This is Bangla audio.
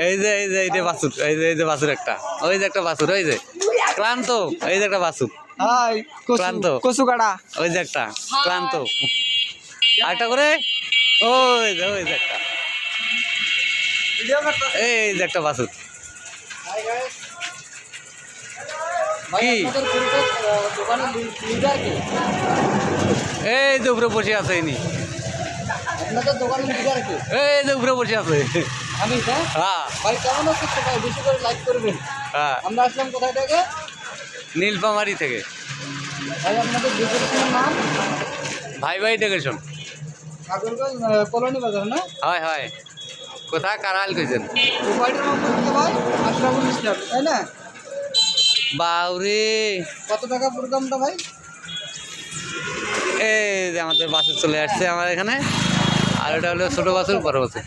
এই যে বাছুর, এই যে বাছুর একটা, ওই যে একটা বাছুর, ওই যে ক্লান্ত, এই যে একটা বাছুর ক্লান্ত, কচু কাটা ওই যে একটা ক্লান্ত, আরেকটা করে, ওই যে একটা, এই যে একটা বাছুর। কি এই যে উপরে বসে আছে ইনি, আপনাদের দোকানের লিডার কি? এই যে উপরে বসে আছে। আমি হ্যাঁ হ্যাঁ ভাই, কেমন আছেন সবাই? বেশি করে লাইক করবেন। হ্যাঁ, আমরা আসলাম কোথায় থেকে? নীলফামারি থেকে। ভাই আপনাদের ডেকোরেশনের নাম? ভাই ডেকেশন। ঠাকুরগঞ্জ কলোনি বাজার না? হয় হয়, কোথায় কারাল কইছেন? প্রোভাইডার নম্বর থেকে ভাই আশরাফুল ইসলাম, তাই না? বাউরে, কত টাকা প্রোগ্রামটা ভাই? এই যে আমাদের বাসে চলে আসছে আমার এখানে, আর এটা হলো ছোট বাছুর, বড় বাছুর।